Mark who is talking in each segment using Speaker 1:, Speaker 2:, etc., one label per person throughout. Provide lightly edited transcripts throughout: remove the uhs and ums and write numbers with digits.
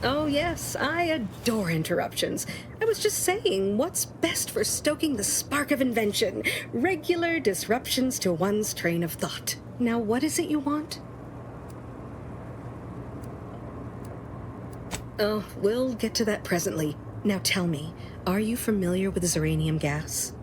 Speaker 1: Oh, yes, I adore interruptions. I was just saying, what's best for stoking the spark of invention? Regular disruptions to one's train of thought. Now, what is it you want? Oh, we'll get to that presently. Now tell me, are you familiar with Zeranium gas?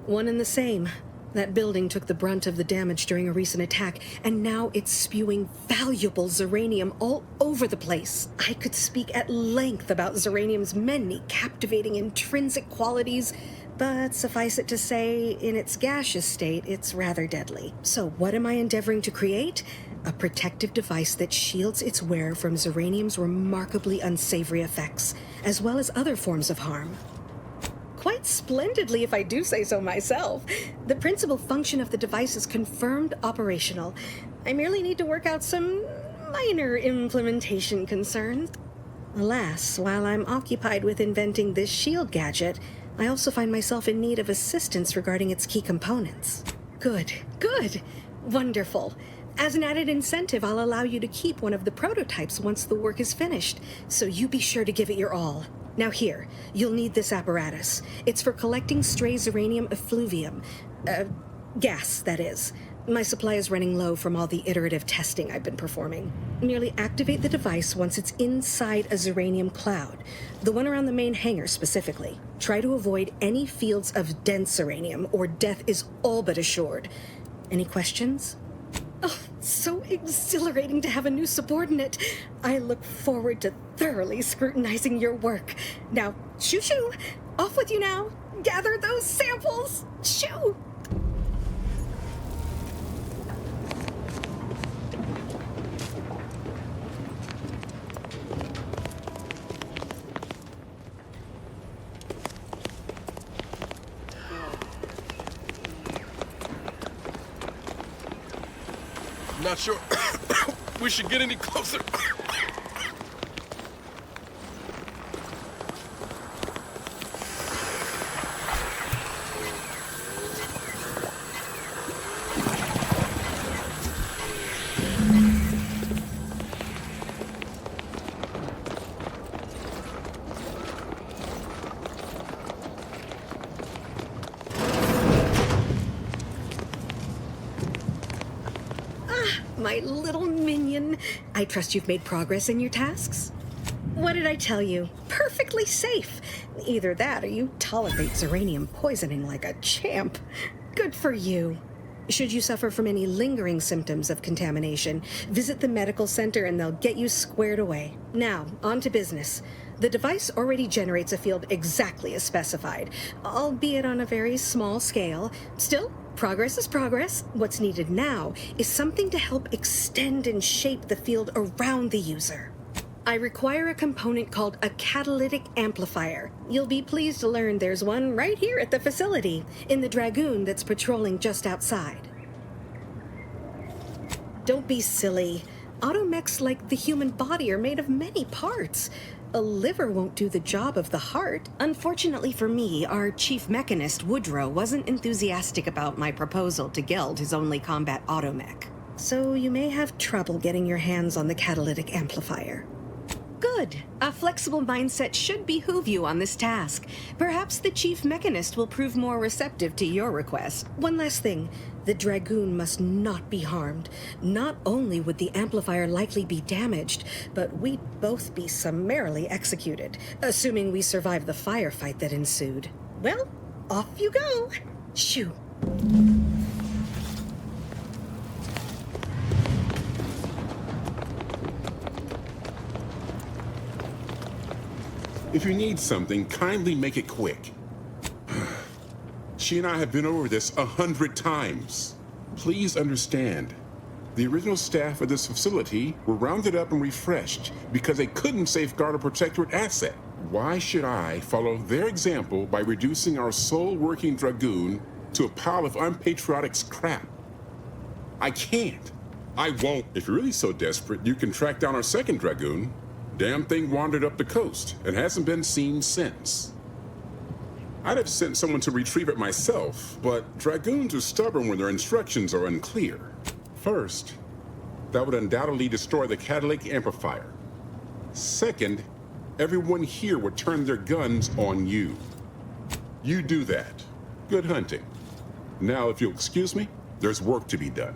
Speaker 1: One and the same. That building took the brunt of the damage during a recent attack, and now it's spewing valuable Zeranium all over the place. I could speak at length about Zeranium's many captivating intrinsic qualities, but suffice it to say, in its gaseous state, it's rather deadly. So what am I endeavoring to create? A protective device that shields its wearer from Zeranium's remarkably unsavory effects, as well as other forms of harm. Quite splendidly, if I do say so myself. The principal function of the device is confirmed operational. I merely need to work out some minor implementation concerns. Alas, while I'm occupied with inventing this shield gadget, I also find myself in need of assistance regarding its key components. Good. Wonderful. As an added incentive, I'll allow you to keep one of the prototypes once the work is finished, so you be sure to give it your all. Now here, you'll need this apparatus. It's for collecting stray Zeranium effluvium. Gas, that is. My supply is running low from all the iterative testing I've been performing. Merely activate the device once it's inside a Zeranium cloud, the one around the main hangar specifically. Try to avoid any fields of dense Zeranium, or death is all but assured. Any questions? Oh, so exhilarating to have a new subordinate. I look forward to thoroughly scrutinizing your work. Now, shoo! Off with you now! Gather those samples! Shoo!
Speaker 2: Not sure we should get any closer.
Speaker 1: My little minion. I trust you've made progress in your tasks? What did I tell you? Perfectly safe. Either that or you tolerate Zeranium poisoning like a champ. Good for you. Should you suffer from any lingering symptoms of contamination, visit the medical center and they'll get you squared away. Now, on to business. The device already generates a field exactly as specified, albeit on a very small scale. Still, progress is progress. What's needed now is something to help extend and shape the field around the user. I require a component called a catalytic amplifier. You'll be pleased to learn there's one right here at the facility, in the Dragoon that's patrolling just outside. Don't be silly. Automechs, like the human body, are made of many parts. A liver won't do the job of the heart. Unfortunately for me, our chief mechanist, Woodrow, wasn't enthusiastic about my proposal to Geld his only combat automech. So you may have trouble getting your hands on the catalytic amplifier. Good. A flexible mindset should behoove you on this task. Perhaps the chief mechanist will prove more receptive to your request. One last thing. The Dragoon must not be harmed. Not only would the amplifier likely be damaged, but we'd both be summarily executed, assuming we survive the firefight that ensued. Well, off you go. Shoo.
Speaker 3: If you need something, kindly make it quick. She and I have been over this 100 times. Please understand, the original staff of this facility were rounded up and refreshed because they couldn't safeguard a protectorate asset. Why should I follow their example by reducing our sole working Dragoon to a pile of unpatriotic scrap? I can't. I won't. If you're really so desperate, you can track down our second Dragoon. Damn thing wandered up the coast and hasn't been seen since. I'd have sent someone to retrieve it myself, but Dragoons are stubborn when their instructions are unclear. First, that would undoubtedly destroy the catalytic amplifier. Second, everyone here would turn their guns on you. You do that. Good hunting. Now, if you'll excuse me, there's work to be done.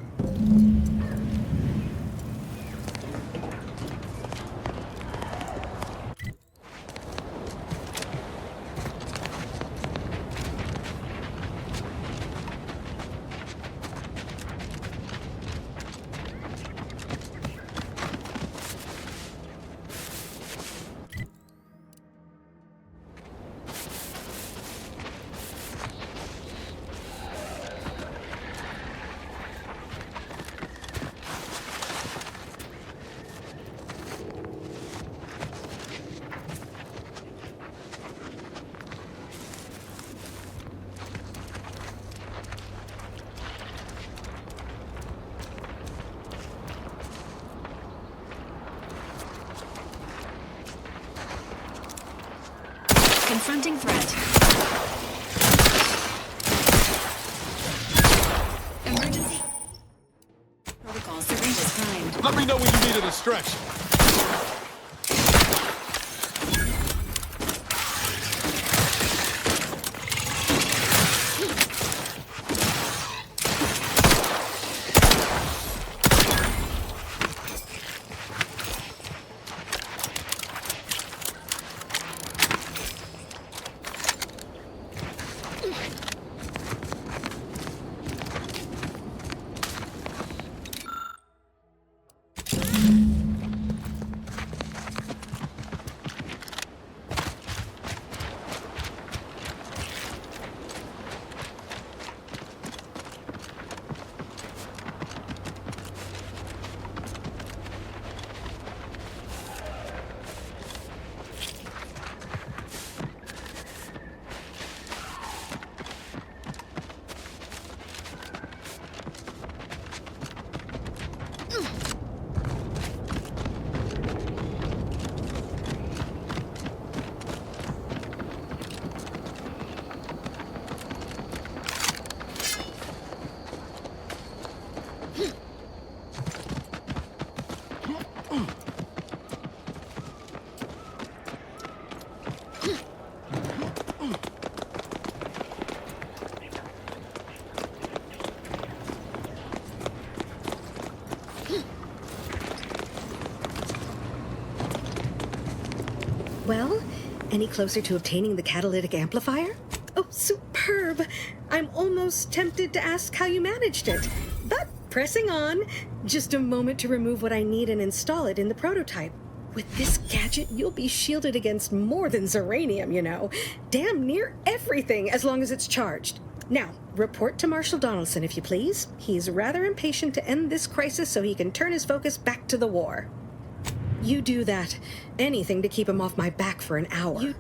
Speaker 4: Confronting threat. Emergency. Protocol syringes primed.
Speaker 2: Let me know when you needed a stretch.
Speaker 1: Well, any closer to obtaining the catalytic amplifier? Oh, superb! I'm almost tempted to ask how you managed it. But pressing on, just a moment to remove what I need and install it in the prototype. With this gadget, you'll be shielded against more than Zeranium, you know. Damn near everything, as long as it's charged. Now, report to Marshal Donaldson, if you please. He's rather impatient to end this crisis so he can turn his focus back to the war. You do that. Anything to keep him off my back for an hour.